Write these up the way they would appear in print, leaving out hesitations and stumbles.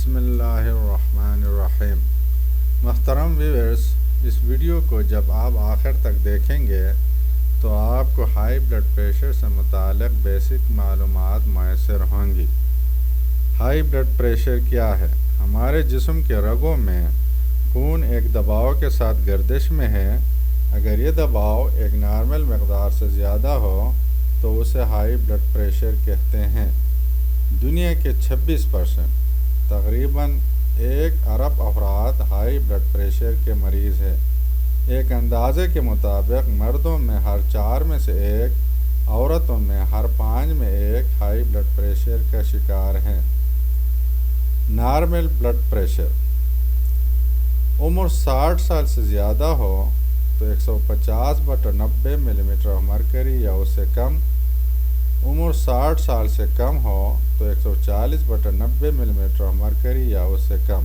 بسم اللہ الرحمن الرحیم۔ محترم ویورز، اس ویڈیو کو جب آپ آخر تک دیکھیں گے تو آپ کو ہائی بلڈ پریشر سے متعلق بیسک معلومات میسر ہوں گی۔ ہائی بلڈ پریشر کیا ہے؟ ہمارے جسم کے رگوں میں خون ایک دباؤ کے ساتھ گردش میں ہے۔ اگر یہ دباؤ ایک نارمل مقدار سے زیادہ ہو تو اسے ہائی بلڈ پریشر کہتے ہیں۔ دنیا کے 26% تقریباً 1 ارب افراد ہائی بلڈ پریشر کے مریض ہیں۔ ایک اندازے کے مطابق مردوں میں ہر 4 میں سے 1، عورتوں میں ہر 5 میں 1 ہائی بلڈ پریشر کا شکار ہیں۔ نارمل بلڈ پریشر: عمر 60 سال سے زیادہ ہو تو 150/90 ملی میٹر آف مرکری یا اس سے کم۔ عمر 60 سال سے کم ہو تو 140/90 ملی میٹر آف مرکری یا اس سے کم۔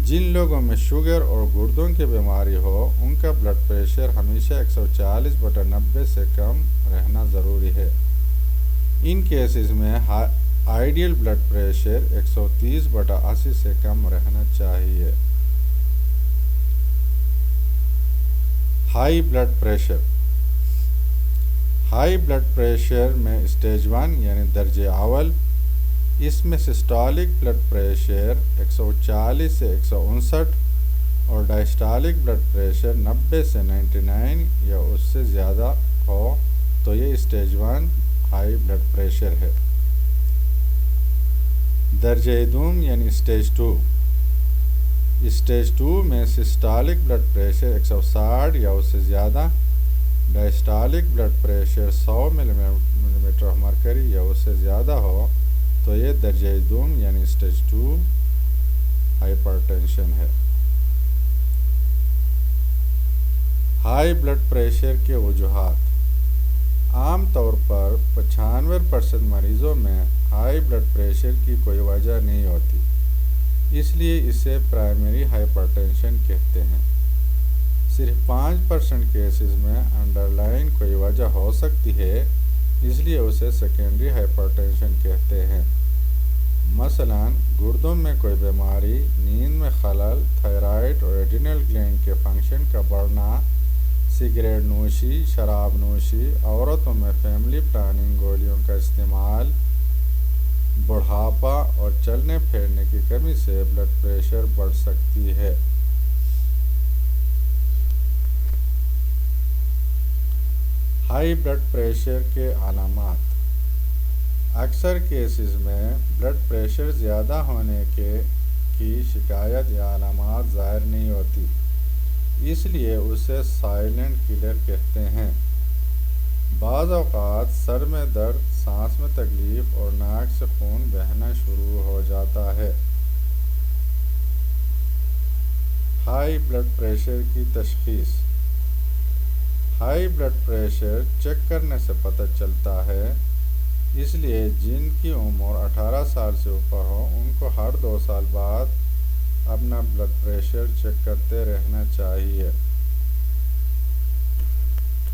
جن لوگوں میں شوگر اور گردوں کی بیماری ہو ان کا بلڈ پریشر ہمیشہ 140/90 سے کم رہنا ضروری ہے۔ ان کیسز میں آئیڈیل بلڈ پریشر 130/80 سے کم رہنا چاہیے۔ High blood pressure: high blood pressure میں اسٹیج 1 یعنی درجہ اول، اس میں سسٹولک بلڈ پریشر 140 سے 159 اور ڈائسٹولک بلڈ پریشر 90 سے 99 یا اس سے زیادہ ہو تو یہ اسٹیج 1 ہائی بلڈ پریشر ہے۔ درجہ دوم یعنی اسٹیج 2، اسٹیج 2 میں سسٹولک بلڈ پریشر 160 یا اس سے زیادہ، ڈائسٹولک بلڈ پریشر 100 ملی میٹر آف مرکری یا اس سے زیادہ ہو تو یہ درجہ دوم یعنی اسٹیج 2 ہائپر ٹینشن ہے۔ ہائی بلڈ پریشر کے وجوہات: عام طور پر 95% مریضوں میں ہائی بلڈ پریشر کی کوئی وجہ نہیں ہوتی، اس لیے اسے پرائمری ہائپر ٹینشن کہتے ہیں۔ صرف 5% کیسز میں انڈر لائن کوئی وجہ ہو سکتی ہے، اس لیے اسے سیکنڈری ہائپر ٹینشن کہتے ہیں۔ مثلا گردوں میں کوئی بیماری، نیند میں خلل، تھائرائیڈ اور ایڈرینل گلینڈ کے فنکشن کا بڑھنا، سگریٹ نوشی، شراب نوشی، عورتوں میں فیملی پلاننگ گولیوں کا استعمال، بڑھاپا اور چلنے پھرنے کی کمی سے بلڈ پریشر بڑھ سکتی ہے۔ ہائی بلڈ پریشر کے علامات: اکثر کیسز میں بلڈ پریشر زیادہ ہونے کی شکایت یا علامات ظاہر نہیں ہوتی، اس لیے اسے سائلنٹ کلر کہتے ہیں۔ بعض اوقات سر میں درد، سانس میں تکلیف اور ناک سے خون بہنا شروع ہو جاتا ہے۔ ہائی بلڈ پریشر کی تشخیص: ہائی بلڈ پریشر چیک کرنے سے پتہ چلتا ہے، اس لیے جن کی عمر 18 سال سے اوپر ہو ان کو ہر 2 سال بعد اپنا بلڈ پریشر چیک کرتے رہنا چاہیے۔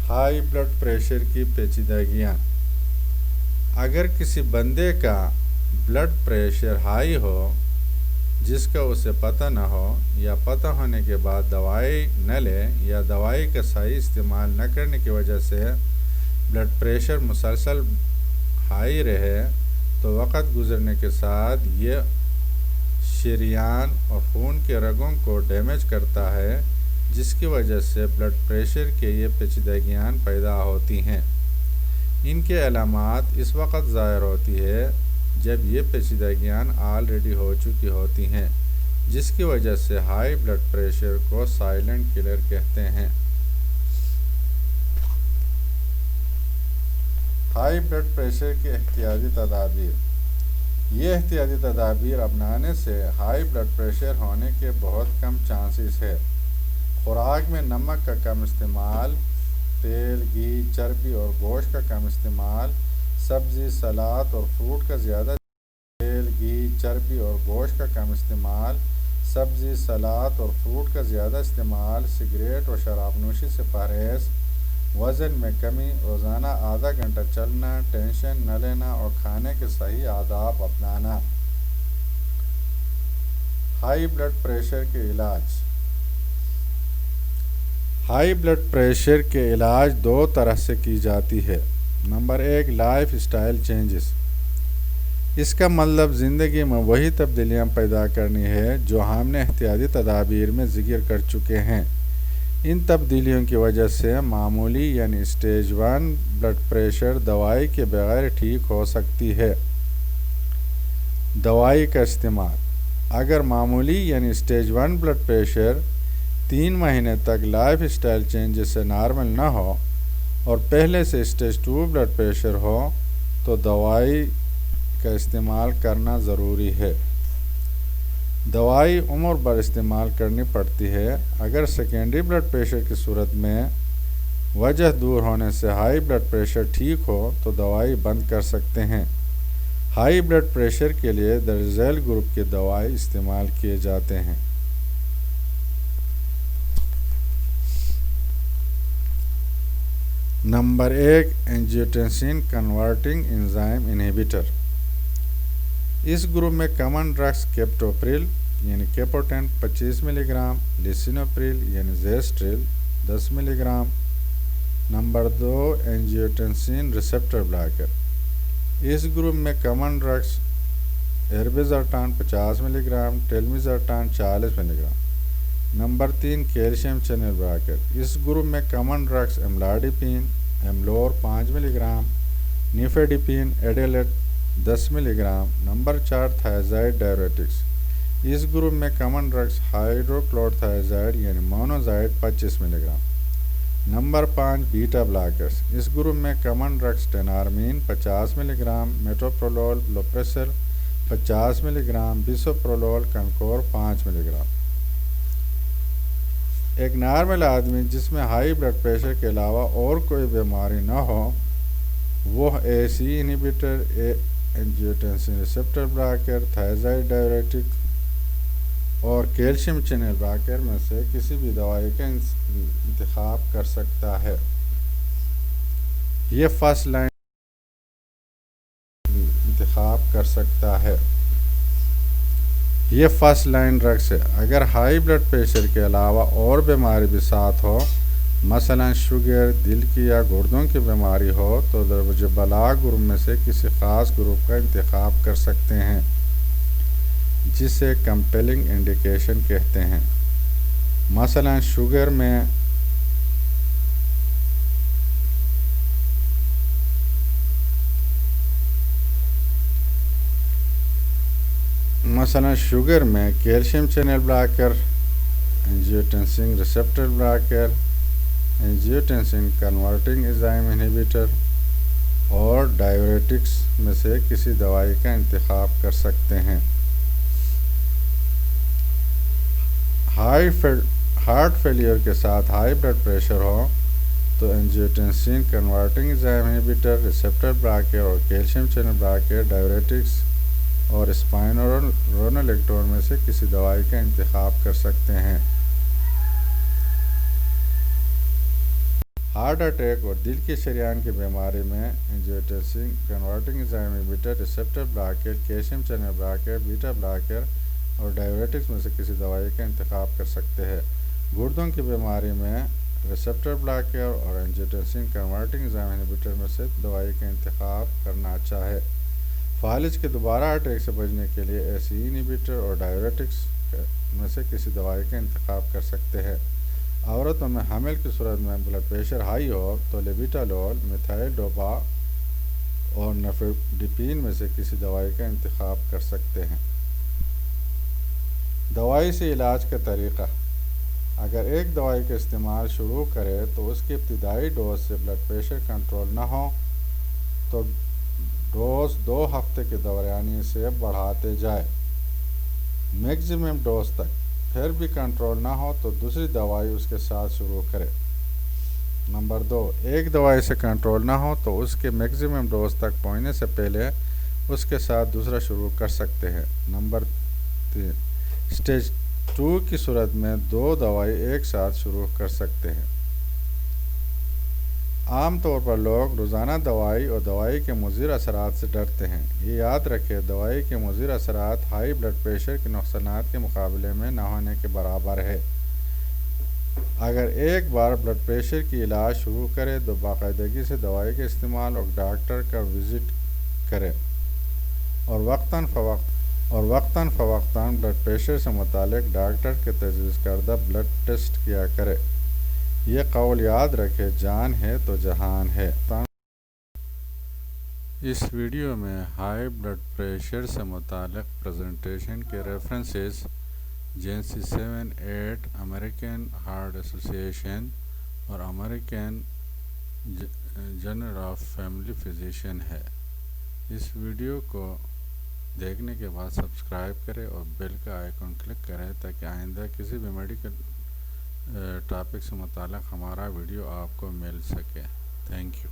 ہائی بلڈ پریشر کی پیچیدگیاں: اگر کسی بندے کا بلڈ پریشر ہائی ہو جس کا اسے پتہ نہ ہو یا پتہ ہونے کے بعد دوائی نہ لے یا دوائی کا صحیح استعمال نہ کرنے کی وجہ سے بلڈ پریشر مسلسل ہائی رہے تو وقت گزرنے کے ساتھ یہ شریان اور خون کے رگوں کو ڈیمیج کرتا ہے، جس کی وجہ سے بلڈ پریشر کے یہ پیچیدگیاں پیدا ہوتی ہیں۔ ان کے علامات اس وقت ظاہر ہوتی ہے جب یہ پیچیدگیاں آلریڈی ہو چکی ہوتی ہیں، جس کی وجہ سے ہائی بلڈ پریشر کو سائلنٹ کلر کہتے ہیں۔ ہائی بلڈ پریشر کی احتیاطی تدابیر: یہ احتیاطی تدابیر اپنانے سے ہائی بلڈ پریشر ہونے کے بہت کم چانسز ہے۔ خوراک میں نمک کا کم استعمال، تیل، گھی، چربی اور گوشت کا کم استعمال، سبزی، سلاد اور فروٹ کا زیادہ تیل، گھی، چربی اور گوشت کا کم استعمال، سبزی، سلاد اور فروٹ کا زیادہ استعمال، سگریٹ اور شراب نوشی سے پرہیز، وزن میں کمی، روزانہ آدھا گھنٹہ چلنا، ٹینشن نہ لینا اور کھانے کے صحیح آداب اپنانا۔ ہائی بلڈ پریشر کے علاج۔ ہائی بلڈ پریشر کے علاج دو طرح سے کی جاتی ہے۔ Number 1، lifestyle changes. اس کا مطلب زندگی میں وہی تبدیلیاں پیدا کرنی ہے جو ہم نے احتیاطی تدابیر میں ذکر کر چکے ہیں۔ ان تبدیلیوں کی وجہ سے معمولی یعنی اسٹیج 1 بلڈ پریشر دوائی کے بغیر ٹھیک ہو سکتی ہے۔ دوائی کا استعمال: اگر معمولی یعنی اسٹیج 1 بلڈ پریشر 3 مہینے تک لائف اسٹائل چینجز سے نارمل نہ ہو اور پہلے سے اسٹیج 2 بلڈ پریشر ہو تو دوائی کا استعمال کرنا ضروری ہے۔ دوائی عمر بھر استعمال کرنی پڑتی ہے۔ اگر سیکنڈری بلڈ پریشر کی صورت میں وجہ دور ہونے سے ہائی بلڈ پریشر ٹھیک ہو تو دوائی بند کر سکتے ہیں۔ ہائی بلڈ پریشر کے لیے درج ذیل گروپ کی دوائی استعمال کیے جاتے ہیں۔ Number 1، angiotensin converting enzyme inhibitor. اس گروپ میں کامن ڈرگز کیپٹوپریل یعنی کیپوٹین 25 ملی گرام، لیسینوپریل یعنی Zestril 10 milligram. Number 2، angiotensin receptor blocker. اس گروپ میں common drugs irbesartan 50 milligram, telmisartan 40 milligram. Number 3، calcium channel blocker. اس گروپ میں common drugs amlodipine, Amlor 5 milligram, nifedipine, Adalat 10 milligram. Number 4، thiazide diuretics. اس گروپ میں common drugs hydrochlorothiazide یعنی Monozide 25 milligram. Number 5، beta blockers. اس گروپ میں کامن ڈرگز ٹینارمین 50 ملی گرام، میٹوپرولول لوپریسل 50 ملی گرام، بیسوپرولول کنکور 5 ملی گرام۔ ایک نارمل آدمی جس میں ہائی بلڈ پریشر کے علاوہ اور کوئی بیماری نہ ہو وہ اے سی انہیبیٹر، اینجیوٹینسن ریسپٹر بلاکر، تھائازائڈ ڈائیوریٹک اور کیلشیم چینل بلاکر میں سے کسی بھی دوائی کا انتخاب کر سکتا ہے۔ یہ فرسٹ لائن ڈرگس ہے۔ اگر ہائی بلڈ پریشر کے علاوہ اور بیماری بھی ساتھ ہو، مثلا شوگر، دل کی یا گردوں کی بیماری ہو تو درجہ بالا گروپ میں سے کسی خاص گروپ کا انتخاب کر سکتے ہیں جسے کمپیلنگ انڈیکیشن کہتے ہیں۔ مثلا شوگر میں calcium channel blocker, angiotensin receptor blocker, angiotensin converting enzyme inhibitor اور ڈائیوریٹکس میں سے کسی دوائی کا انتخاب کر سکتے ہیں۔ ہارٹ فیلئر کے ساتھ ہائی بلڈ پریشر ہو تو angiotensin converting enzyme inhibitor, receptor blocker اور کیلشیم چینل بلاکر، ڈائیوریٹکس اور اسپائنورونولیکٹون میں سے کسی دوائی کا انتخاب کر سکتے ہیں۔ ہارٹ اٹیک اور دل کی شریان کی بیماری میں angiotensin converting enzyme inhibitor, receptor blocker, calcium channel blocker, beta blocker اور ڈائیوریٹکس میں سے کسی دوائی کا انتخاب کر سکتے ہیں۔ گردوں کی بیماری میں ریسپٹر بلاکر اور اینجیوٹینسن کنورٹنگ انزائم انہیبیٹر میں سے دوائی کا انتخاب کرنا اچھا ہے۔ فالج کے دوبارہ اٹیک سے بچنے کے لیے اے سی انہیبیٹر اور ڈائیوریٹکس میں سے کسی دوائی کا انتخاب کر سکتے ہیں۔ عورتوں میں حمل کی صورت میں بلڈ پریشر ہائی ہو تو لیبیٹالول، میتھائل ڈوپا اور نیفیڈیپین میں سے کسی دوائی کا انتخاب کر سکتے ہیں۔ دوائی سے علاج کا طریقہ: اگر ایک دوائی کا استعمال شروع کرے تو اس کی ابتدائی ڈوز سے بلڈ پریشر کنٹرول نہ ہو تو ڈوز 2 ہفتے کے دورانیے سے بڑھاتے جائے میکسیمم ڈوز تک۔ پھر بھی کنٹرول نہ ہو تو دوسری دوائی اس کے ساتھ شروع کرے۔ نمبر 2، ایک دوائی سے کنٹرول نہ ہو تو اس کے میکسیمم ڈوز تک پہنچنے سے پہلے اس کے ساتھ دوسرا شروع کر سکتے ہیں۔ نمبر 3، اسٹیج 2 کی صورت میں 2 دوائی ایک ساتھ شروع کر سکتے ہیں۔ عام طور پر لوگ روزانہ دوائی اور دوائی کے مضر اثرات سے ڈرتے ہیں۔ یہ یاد رکھیں، دوائی کے مضر اثرات ہائی بلڈ پریشر کے نقصانات کے مقابلے میں نہ ہونے کے برابر ہے۔ اگر ایک بار بلڈ پریشر کی علاج شروع کرے تو باقاعدگی سے دوائی کا استعمال اور ڈاکٹر کا وزٹ کرے اور وقتاً فوقتاً بلڈ پریشر سے متعلق ڈاکٹر کے تجویز کردہ بلڈ ٹیسٹ کیا کرے۔ یہ قول یاد رکھے، جان ہے تو جہان ہے۔ اس ویڈیو میں ہائی بلڈ پریشر سے متعلق پریزنٹیشن کے ریفرنسز جنسی 7-8 امریکن ہارٹ ایسوسی ایشن اور American journal of family physician ہے۔ اس ویڈیو کو دیکھنے کے بعد سبسکرائب کریں اور بیل کا آئیکن کلک کریں تاکہ آئندہ کسی بھی میڈیکل ٹاپک سے متعلق ہمارا ویڈیو آپ کو مل سکے۔ Thank you.